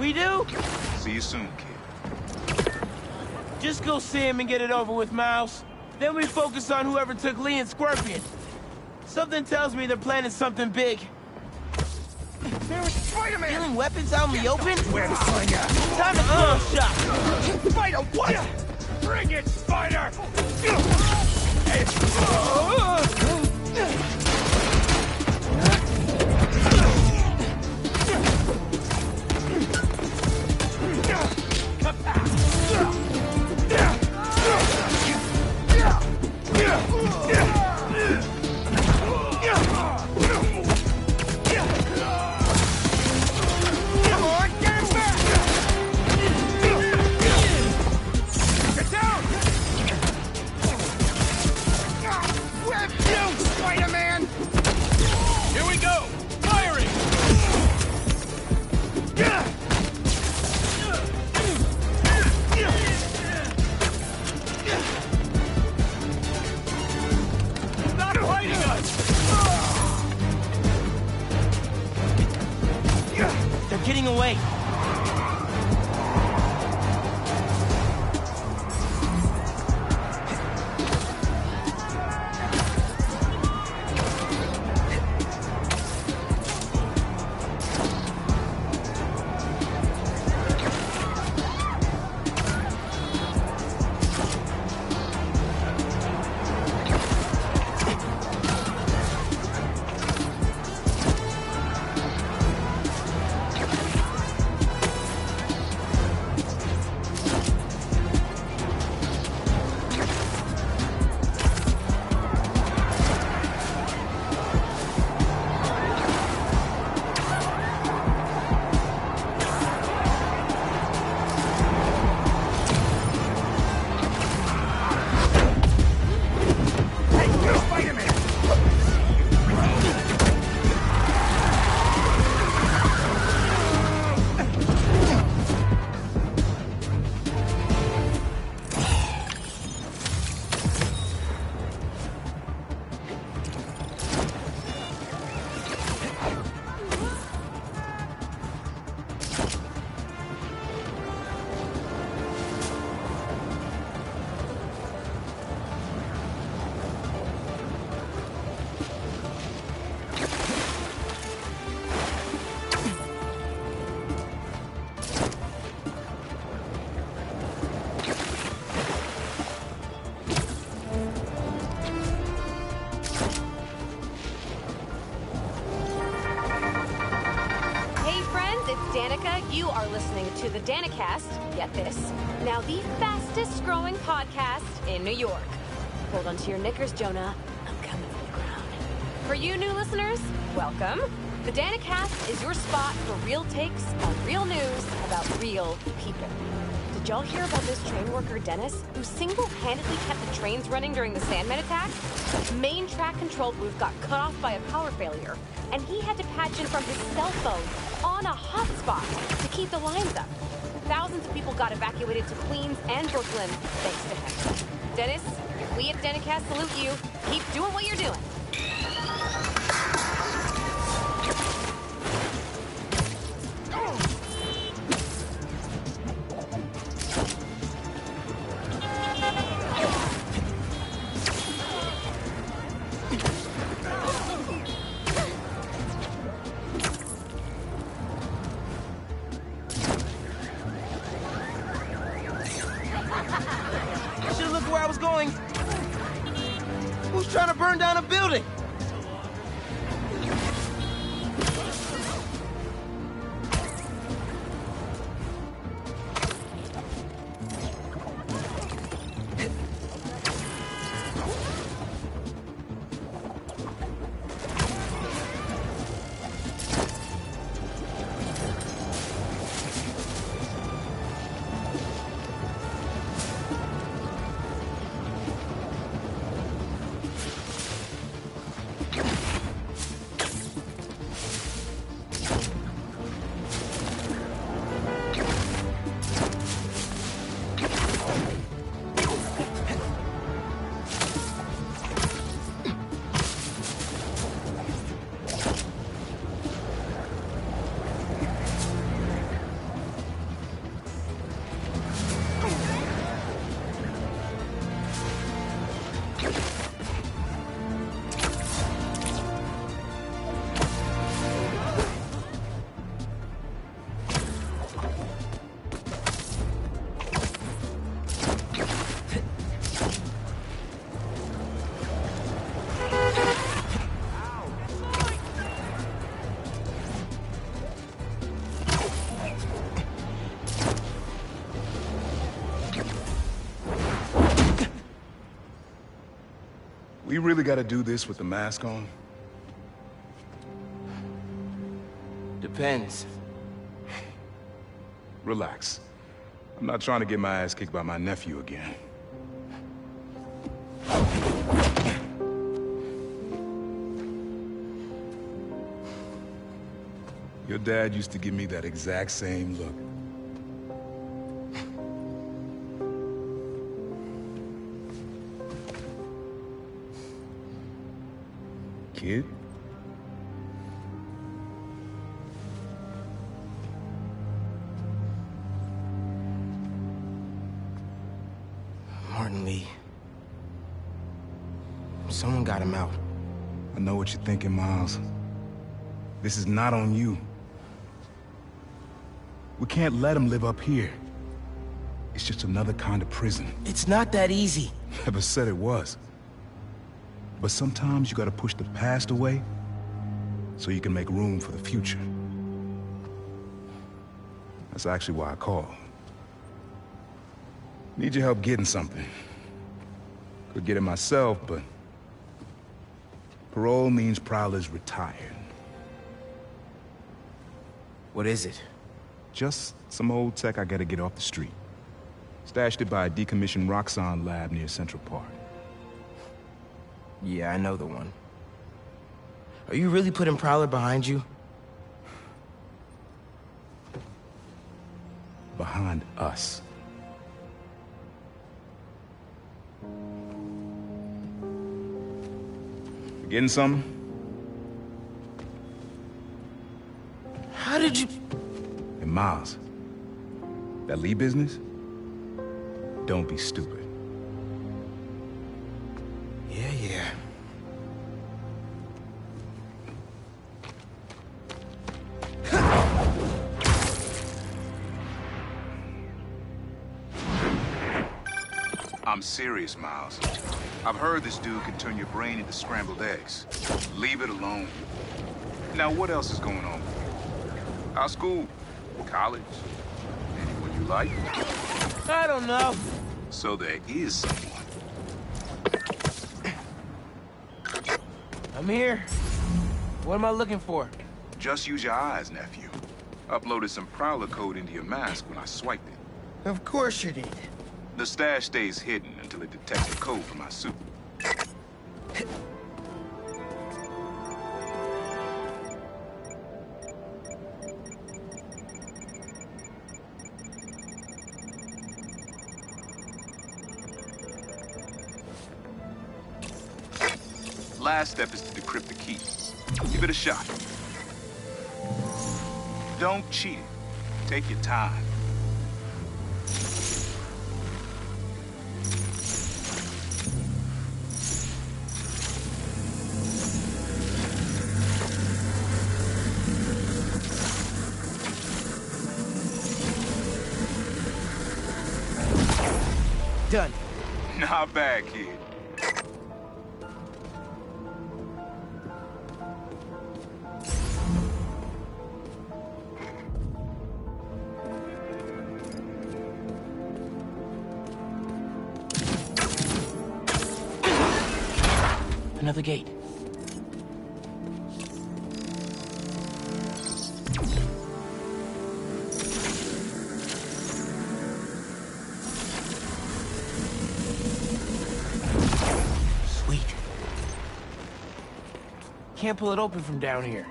We do? See you soon, kid. Just go see him and get it over with, Miles. Then we focus on whoever took Lee and Scorpion. Something tells me they're planning something big. There was Spider-Man! Stealing weapons out in the open? Where to find out? Time to throw a shot! Spider, what? Bring it, Spider! Getting away. You are listening to the Danicast, get this, now the fastest growing podcast in New York. Hold on to your knickers, Jonah. I'm coming for the crown. For you new listeners, welcome. The Danicast is your spot for real takes on real news about real people. Did y'all hear about this train worker, Dennis, who single-handedly kept the trains running during the Sandman attack? Main track control booth got cut off by a power failure, and he had to patch in from his cell phone on a hotspot to keep the lines up. Thousands of people got evacuated to Queens and Brooklyn thanks to him. Dennis, we at Danicast salute you. Keep doing what you're doing. Trying to burn down a building. We really gotta do this with the mask on? Depends. Relax. I'm not trying to get my ass kicked by my nephew again. Your dad used to give me that exact same look. Kid? Martin Lee. Someone got him out. I know what you're thinking, Miles. This is not on you. We can't let him live up here. It's just another kind of prison. It's not that easy. Never said it was. But sometimes you gotta push the past away so you can make room for the future. That's actually why I called. Need your help getting something. Could get it myself, but parole means Prowler's retired. What is it? Just some old tech I gotta get off the street. Stashed it by a decommissioned Roxxon lab near Central Park. Yeah, I know the one. Are you really putting Prowler behind you? Behind us. You getting something? How did you... And Miles, that Lee business? Don't be stupid. Yeah. I'm serious, Miles. I've heard this dude can turn your brain into scrambled eggs. Leave it alone. Now, what else is going on? How's school? College? Anyone you like? I don't know. So there is someone. I'm here. What am I looking for? Just use your eyes, nephew. Uploaded some Prowler code into your mask when I swiped it. Of course you did. The stash stays hidden until it detects the code from my suit. Last step is to decrypt the key. Give it a shot. Don't cheat it. Take your time. Done. Not bad, kid. Another gate. Sweet. Can't pull it open from down here.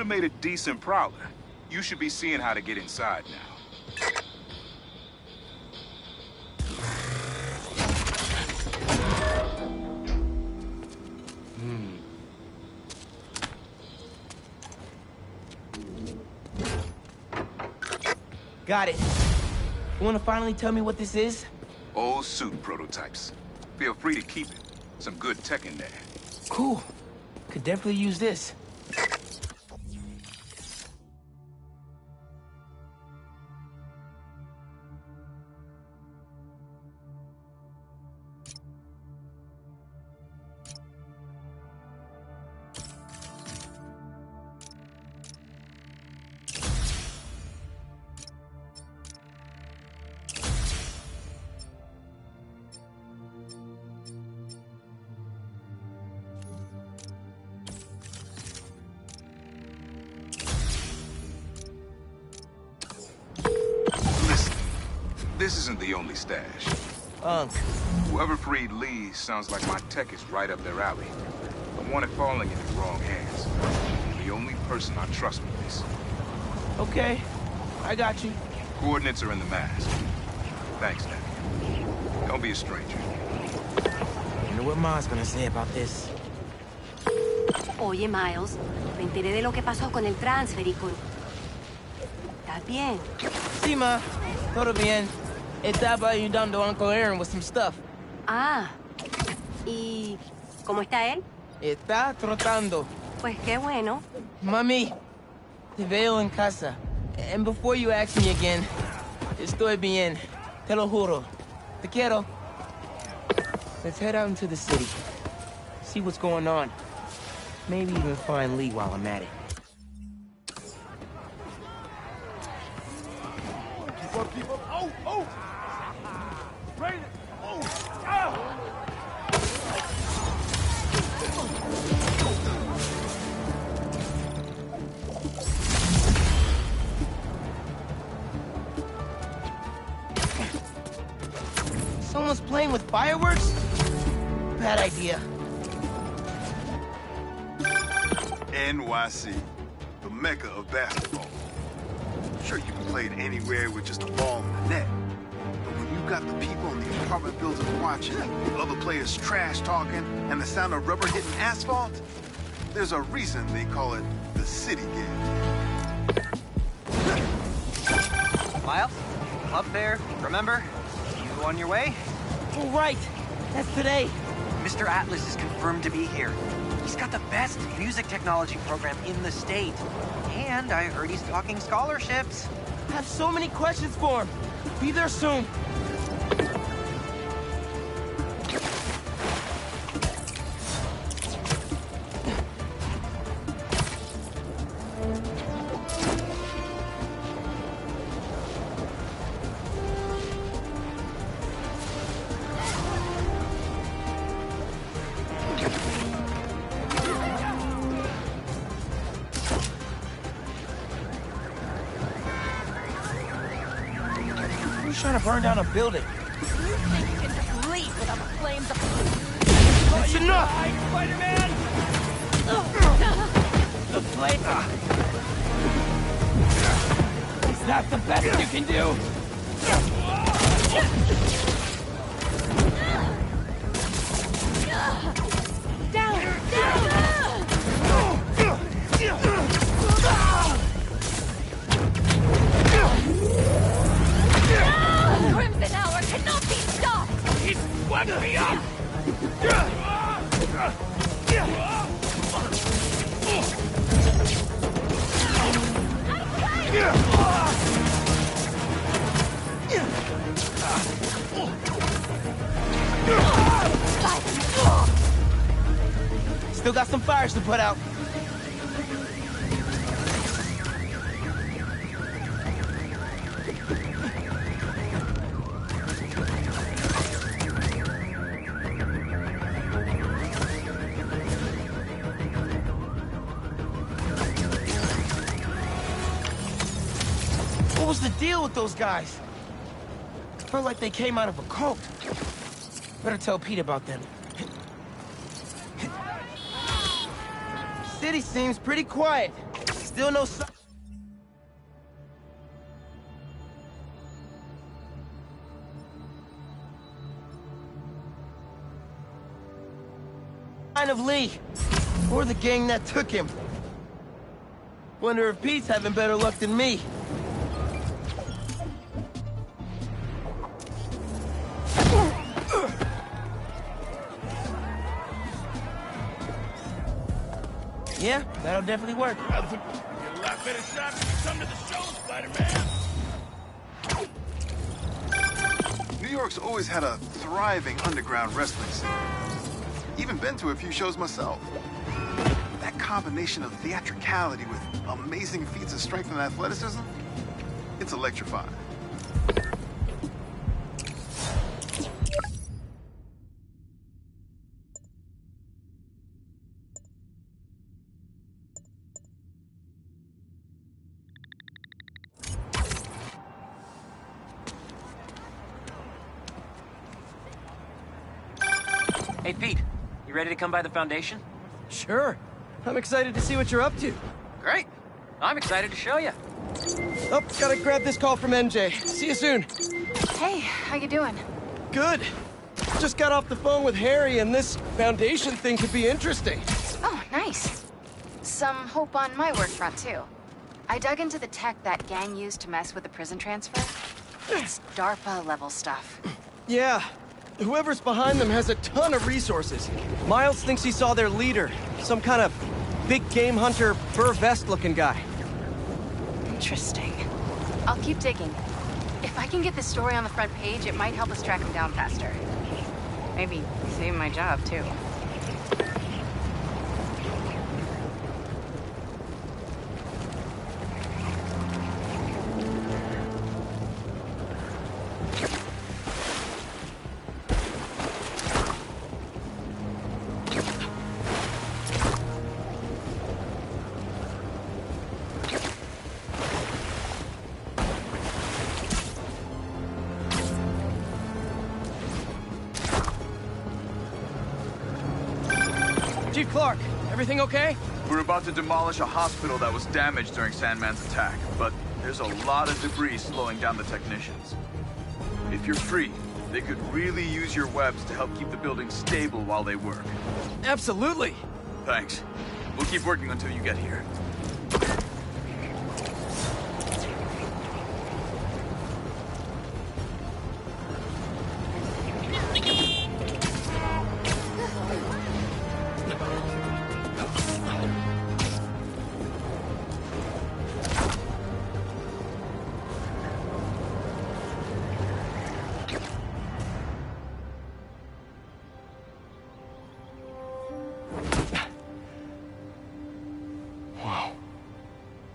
Made a decent Prowler. You should be seeing how to get inside now. Got it. You want to finally tell me what this is? Old suit prototypes. Feel free to keep it. Some good tech in there. Cool. Could definitely use this. This isn't the only stash. Unk. Whoever freed Lee sounds like my tech is right up their alley. I want it falling into the wrong hands. You're the only person I trust with this. Okay, I got you. Coordinates are in the mask. Thanks, nephew. Don't be a stranger. Wonder what Ma's gonna say about this. Oye, Miles, me enteré de lo que pasó con el transfer y con... ¿Estás bien? Sí, Ma. Todo bien. Estaba ayudando a Uncle Aaron with some stuff. Ah, ¿y cómo está él? Está trotando. Pues qué bueno. Mami, te veo en casa. And before you ask me again, estoy bien. Te lo juro. Te quiero. Let's head out into the city. See what's going on. Maybe even find Lee while I'm at it. Keep up. Oh, oh! Right. Oh! Ah! Someone's playing with fireworks? Bad idea. NYC, the mecca of basketball. Sure, you can play it anywhere with just a ball and a net. But when you've got the people in the apartment buildings watching, other players trash talking, and the sound of rubber hitting asphalt, there's a reason they call it the city game. Miles, club fair, remember? You on your way? Oh, right. That's today. Mr. Atlas is confirmed to be here. He's got the best music technology program in the state. And I heard he's talking scholarships. I have so many questions for him. Be there soon. Who's trying to burn down a building? You think you can just leave without the flames of... That's enough! Spider-Man! The flame... Is that the best you can do? Crimson Hour cannot be stopped! He swept me up! Still got some fires to put out. What was the deal with those guys? Felt like they came out of a cult. Better tell Pete about them. City seems pretty quiet. Still no sign of Lee, or the gang that took him. Wonder if Pete's having better luck than me. Yeah, that'll definitely work. Get a lot better shots if you come to the show, Spider-Man! New York's always had a thriving underground wrestling scene. Even been to a few shows myself. That combination of theatricality with amazing feats of strength and athleticism, it's electrifying. Hey, Pete. You ready to come by the Foundation? Sure. I'm excited to see what you're up to. Great. I'm excited to show you. Oh, gotta grab this call from NJ. See you soon. Hey, how you doing? Good. Just got off the phone with Harry, and this Foundation thing could be interesting. Oh, nice. Some hope on my work front, too. I dug into the tech that gang used to mess with the prison transfer. It's DARPA-level stuff. Yeah. Whoever's behind them has a ton of resources. Miles thinks he saw their leader. Some kind of big game hunter, fur vest-looking guy. Interesting. I'll keep digging. If I can get this story on the front page, it might help us track him down faster. Maybe save my job, too. Chief Clark, everything okay? We're about to demolish a hospital that was damaged during Sandman's attack, but there's a lot of debris slowing down the technicians. If you're free, they could really use your webs to help keep the building stable while they work. Absolutely. Thanks. We'll keep working until you get here.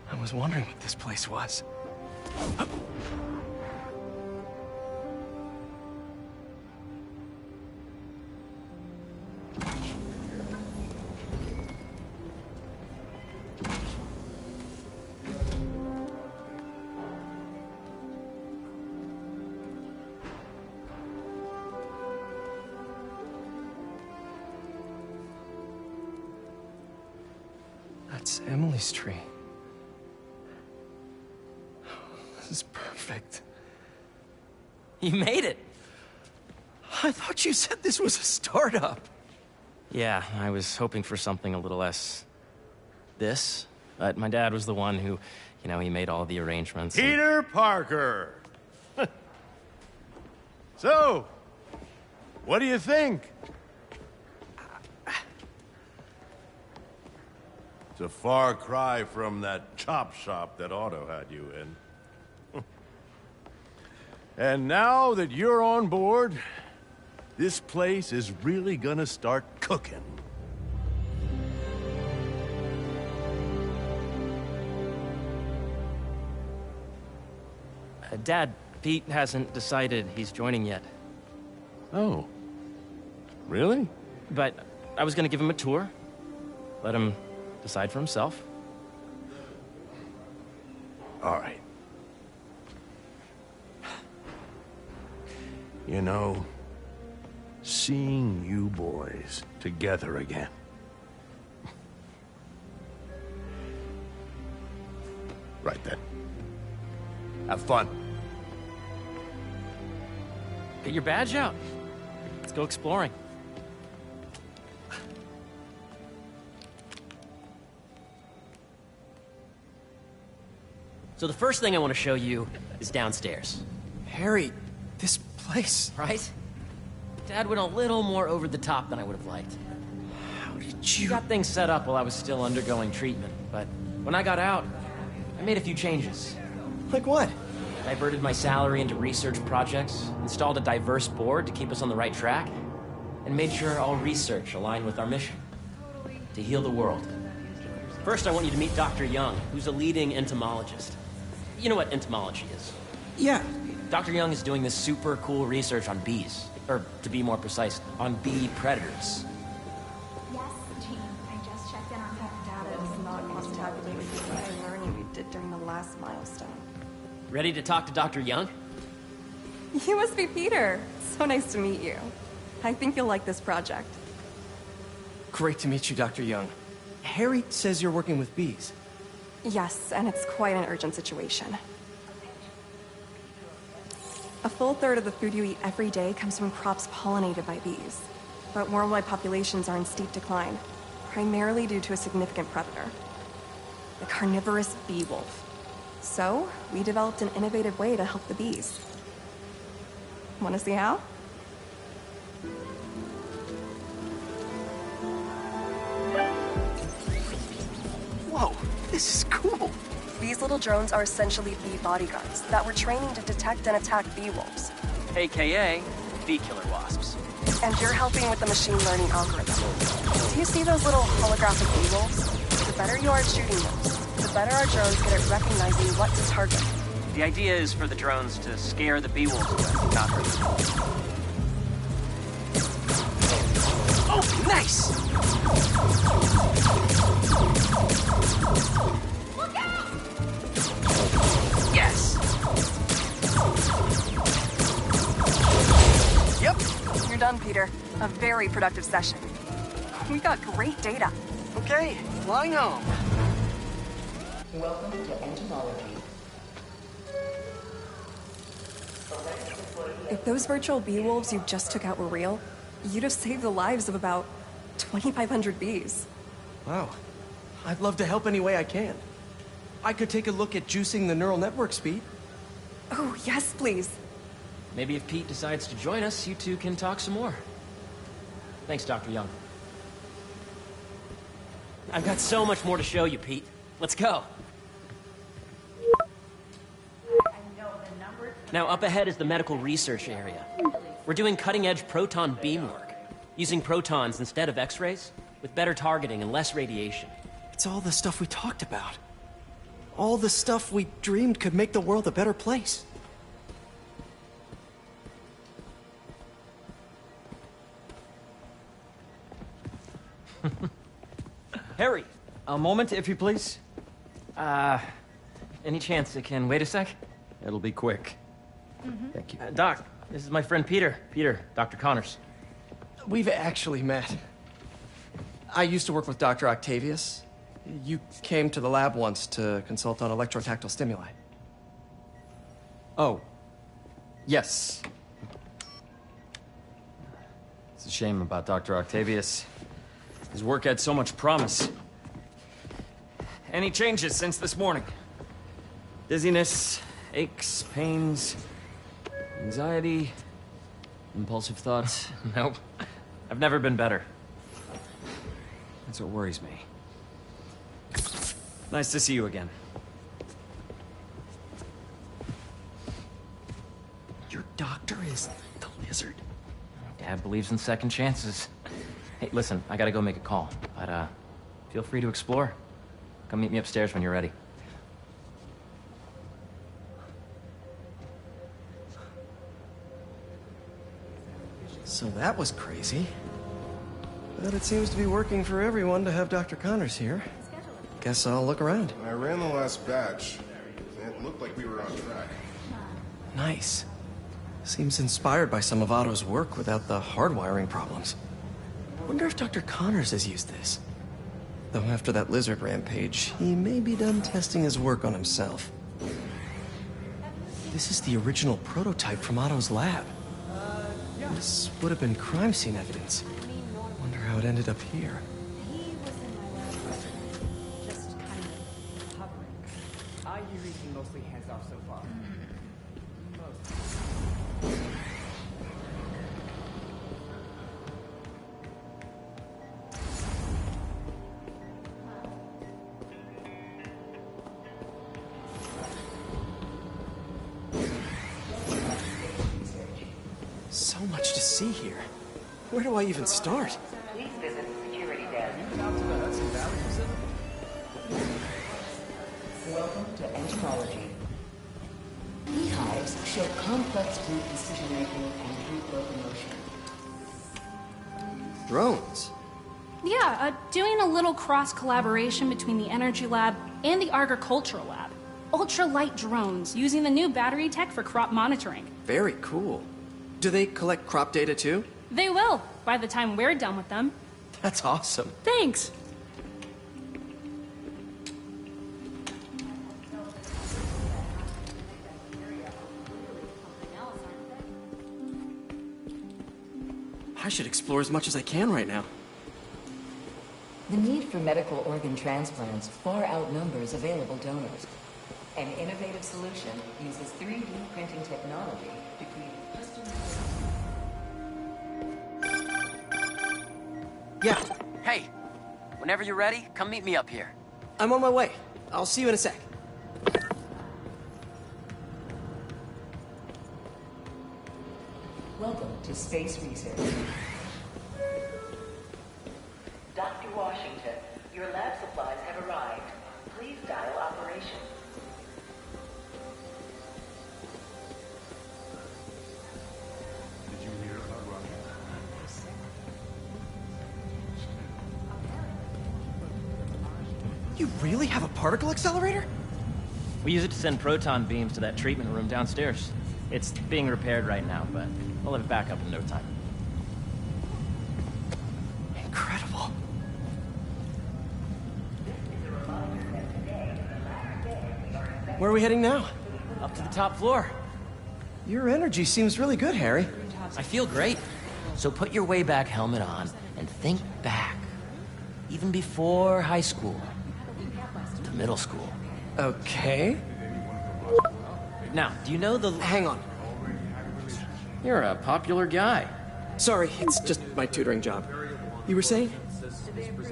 I was wondering what this place was. That's Emily's tree. This is perfect. You made it. I thought you said this was a startup. Yeah, I was hoping for something a little less... this. But my dad was the one who, he made all the arrangements. Peter Parker! So, what do you think? It's a far cry from that chop shop that Otto had you in. And now that you're on board, this place is really gonna start cooking. Dad, Pete hasn't decided he's joining yet. Oh. Really? But I was gonna give him a tour. Let him decide for himself. All right. You know, seeing you boys together again. Right then. Have fun. Get your badge out. Let's go exploring. So the first thing I want to show you is downstairs. Harry, this place... Right? Dad went a little more over the top than I would have liked. How did you... Got things set up while I was still undergoing treatment, but when I got out, I made a few changes. Like what? Diverted my salary into research projects, installed a diverse board to keep us on the right track, and made sure all research aligned with our mission. To heal the world. First, I want you to meet Dr. Young, who's a leading entomologist. You know what entomology is? Yeah. Dr. Young is doing this super cool research on bees. Or, to be more precise, on bee predators. Yes, Jean. I just checked in on that data. It does not cross tabulate with the learning we did during the last milestone. Ready to talk to Dr. Young? You must be Peter. So nice to meet you. I think you'll like this project. Great to meet you, Dr. Young. Harry says you're working with bees. Yes, and it's quite an urgent situation. A full third of the food you eat every day comes from crops pollinated by bees. But worldwide populations are in steep decline, primarily due to a significant predator, the carnivorous bee wolf. So, we developed an innovative way to help the bees. Want to see how? Whoa, this is cool. These little drones are essentially bee bodyguards that were training to detect and attack bee wolves. AKA bee killer wasps. And you're helping with the machine learning algorithm. Do you see those little holographic bee wolves? The better you are at shooting those, the better our drones get at recognizing what to target. The idea is for the drones to scare the bee wolves away, not hurt them. Oh, nice! Look out! Yes! Yep, you're done, Peter. A very productive session. We got great data. Okay, flying home. Welcome to entomology. If those virtual bee wolves you just took out were real, you'd have saved the lives of about 2,500 bees. Wow. I'd love to help any way I can. I could take a look at juicing the neural network speed. Oh, yes, please. Maybe if Pete decides to join us, you two can talk some more. Thanks, Dr. Young. I've got so much more to show you, Pete. Let's go. Now, up ahead is the medical research area. We're doing cutting-edge proton beam work, using protons instead of X-rays, with better targeting and less radiation. It's all the stuff we talked about. All the stuff we dreamed could make the world a better place. Harry, a moment, if you please. Any chance it can wait a sec? It'll be quick. Thank you. Doc, this is my friend Peter. Peter, Dr. Connors. We've actually met. I used to work with Dr. Octavius. You came to the lab once to consult on electrotactile stimuli. Oh. Yes. It's a shame about Dr. Octavius. His work had so much promise. Any changes since this morning? Dizziness, aches, pains, anxiety, impulsive thoughts? Nope. I've never been better. That's what worries me. Nice to see you again. Your doctor is the lizard. Dad believes in second chances. Hey, listen, I gotta go make a call, but feel free to explore. Come meet me upstairs when you're ready. So that was crazy. But it seems to be working for everyone to have Dr. Connors here. Guess I'll look around. I ran the last batch. It looked like we were on track. Nice. Seems inspired by some of Otto's work without the hardwiring problems. Wonder if Dr. Connors has used this. Though after that lizard rampage, he may be done testing his work on himself. This is the original prototype from Otto's lab. This would have been crime scene evidence. Wonder how it ended up here. Just kind of hovering. I hear he's been mostly hands off so far. So much to see here. Where do I even start? Please visit the security desk. Welcome to entomology. Beehives show complex group decision-making and group locomotion. Drones. Yeah, doing a little cross-collaboration between the Energy Lab and the Agricultural Lab. Ultra-light drones using the new battery tech for crop monitoring. Very cool. Do they collect crop data too? They will, by the time we're done with them. That's awesome. Thanks. I should explore as much as I can right now. The need for medical organ transplants far outnumbers available donors. An innovative solution uses 3D printing technology to create custom... Yeah, Hey, whenever you're ready, come meet me up here. I'm on my way. I'll see you in a sec. Welcome to Space Research. Dr. Washington, your lab supplies have arrived. Please dial operation. Did you hear about Roger? You really have a particle accelerator? We use it to send proton beams to that treatment room downstairs. It's being repaired right now, but we'll have it back up in no time. Incredible. Where are we heading now? Up to the top floor. Your energy seems really good, Harry. I feel great. So put your Wayback helmet on and think back. Even before high school. To middle school. Okay. Now, do you know the... Hang on. You're a popular guy. Sorry, it's just my tutoring job. You were saying?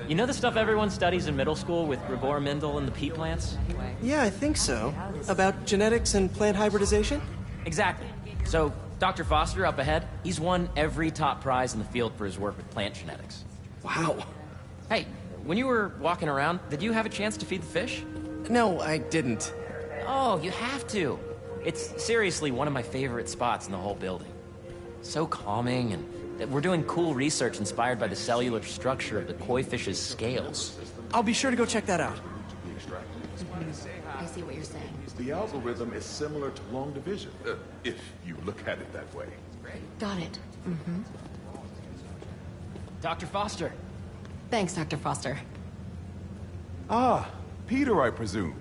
You know the stuff everyone studies in middle school with Gregor Mendel and the pea plants? Yeah, I think so. About genetics and plant hybridization? Exactly. So, Dr. Foster up ahead, he's won every top prize in the field for his work with plant genetics. Wow. Hey, when you were walking around, did you have a chance to feed the fish? No, I didn't. Oh, you have to. It's seriously one of my favorite spots in the whole building. So calming, and we're doing cool research inspired by the cellular structure of the koi fish's scales. I'll be sure to go check that out. I see what you're saying. The algorithm is similar to long division, if you look at it that way. Got it. Mm-hmm. Dr. Foster. Thanks, Dr. Foster. Ah, Peter, I presume.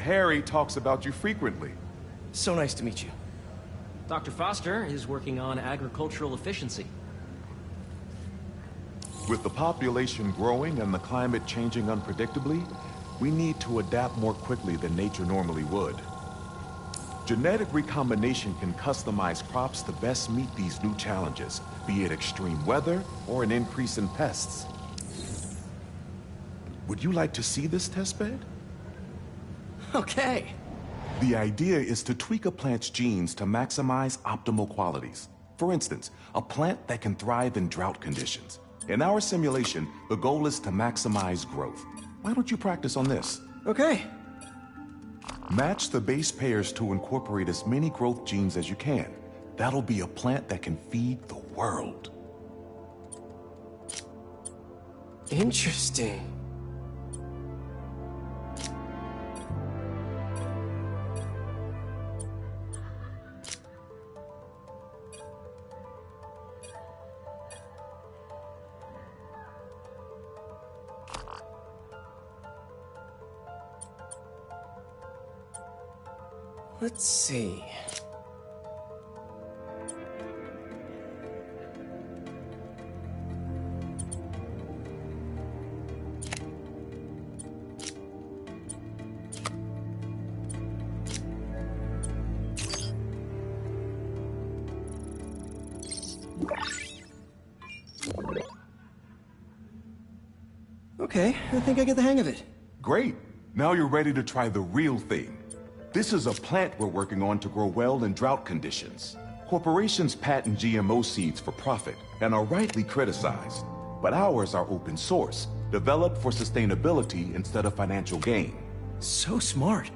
Harry talks about you frequently. So nice to meet you. Dr. Foster is working on agricultural efficiency. With the population growing and the climate changing unpredictably, we need to adapt more quickly than nature normally would. Genetic recombination can customize crops to best meet these new challenges, be it extreme weather or an increase in pests. Would you like to see this testbed? Okay. The idea is to tweak a plant's genes to maximize optimal qualities. For instance, a plant that can thrive in drought conditions. In our simulation, the goal is to maximize growth. Why don't you practice on this? Okay. Match the base pairs to incorporate as many growth genes as you can. That'll be a plant that can feed the world. Interesting. Let's see. Okay, I think I get the hang of it. Great. Now you're ready to try the real thing. This is a plant we're working on to grow well in drought conditions. Corporations patent GMO seeds for profit and are rightly criticized. But ours are open source, developed for sustainability instead of financial gain. So smart.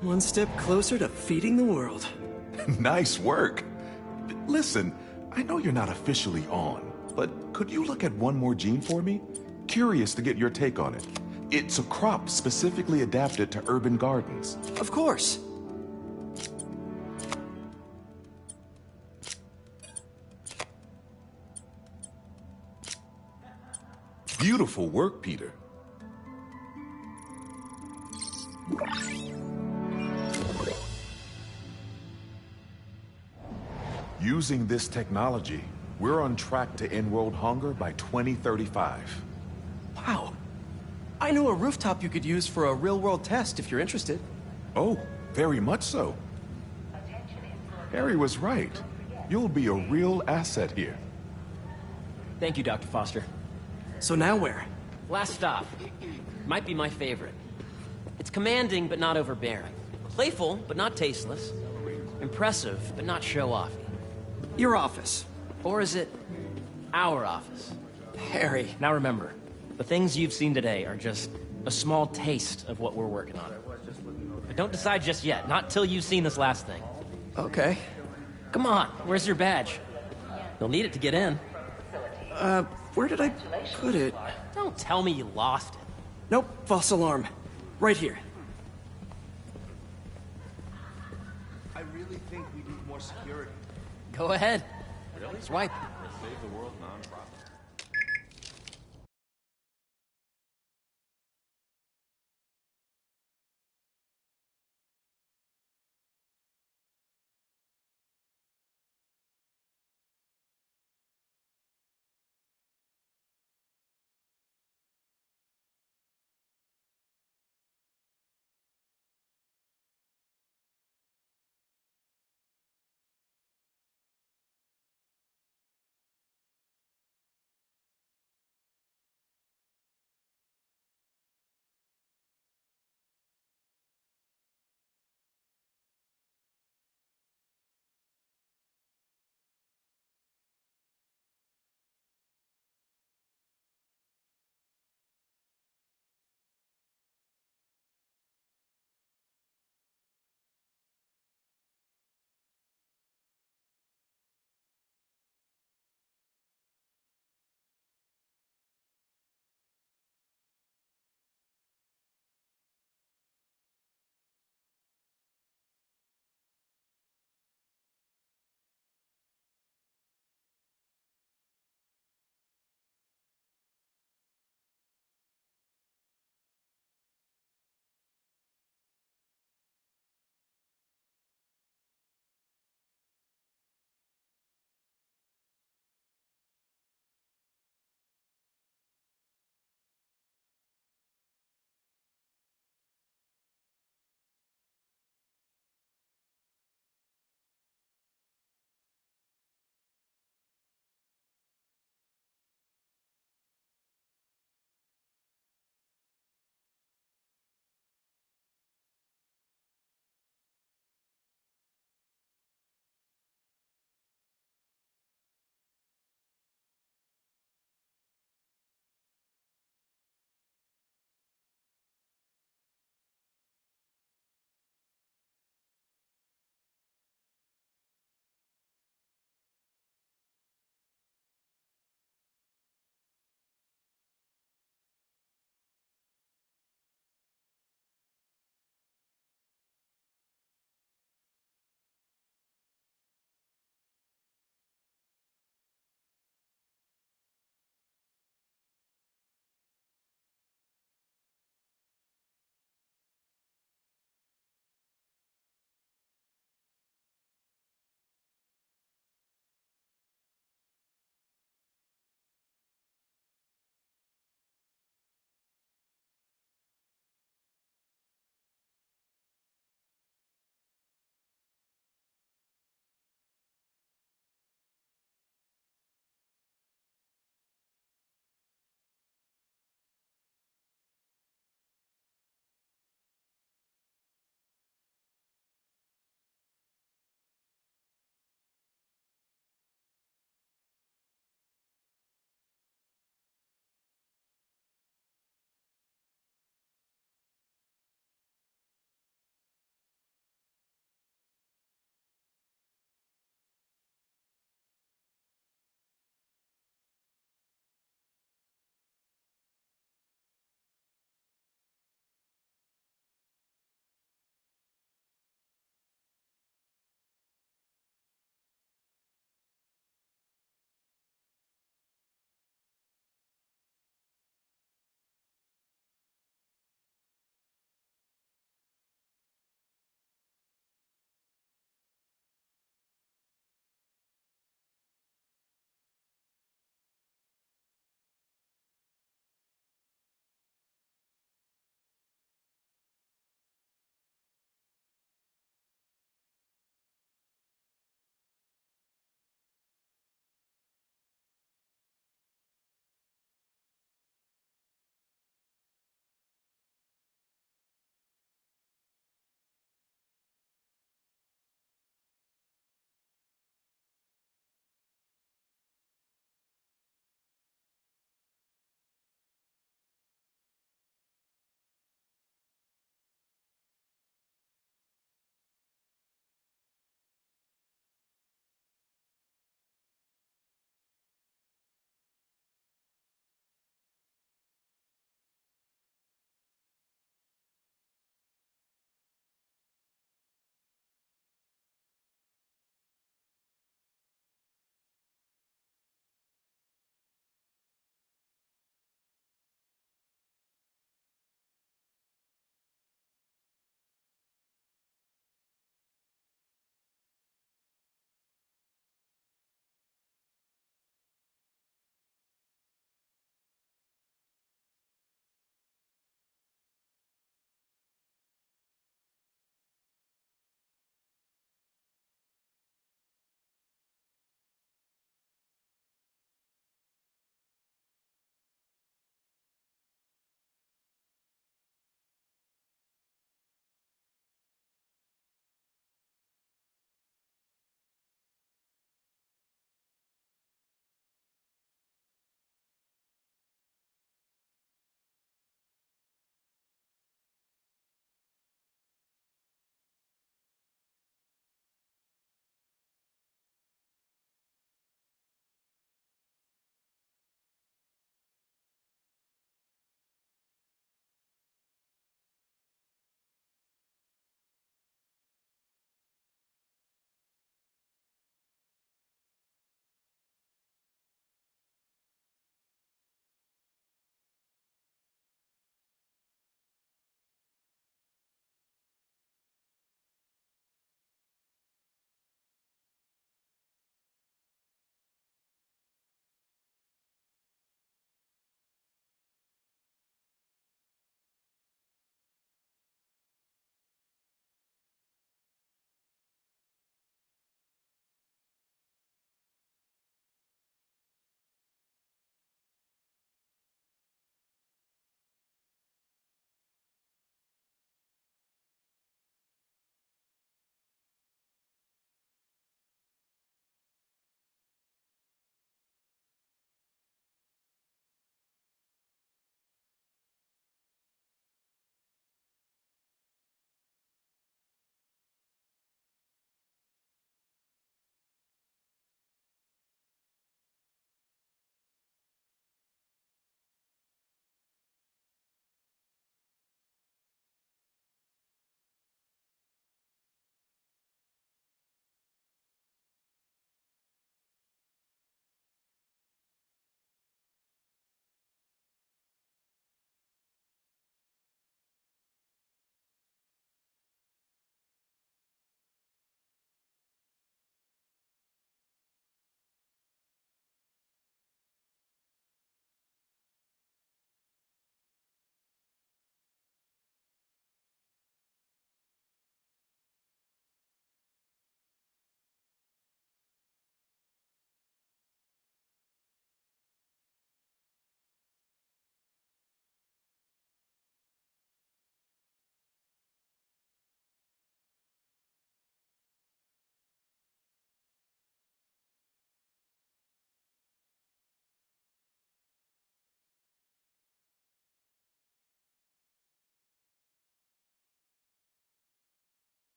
One step closer to feeding the world. Nice work. Listen, I know you're not officially on, but could you look at one more gene for me? Curious to get your take on it. It's a crop specifically adapted to urban gardens. Of course. Beautiful work, Peter. Using this technology, we're on track to end world hunger by 2035. Wow. I know a rooftop you could use for a real-world test if you're interested. Oh, very much so. Harry was right. You'll be a real asset here. Thank you, Dr. Foster. So now where? Last stop. Might be my favorite. It's commanding, but not overbearing. Playful, but not tasteless. Impressive, but not show-offy. Your office. Or is it our office? Harry. Now remember, the things you've seen today are just a small taste of what we're working on. But don't decide just yet, not till you've seen this last thing. Okay. Come on, where's your badge? You'll need it to get in. Where did I put it? Don't tell me you lost it. Nope, false alarm. Right here. I really think we need more security. Go ahead. Really? Swipe. Save the world nonprofit.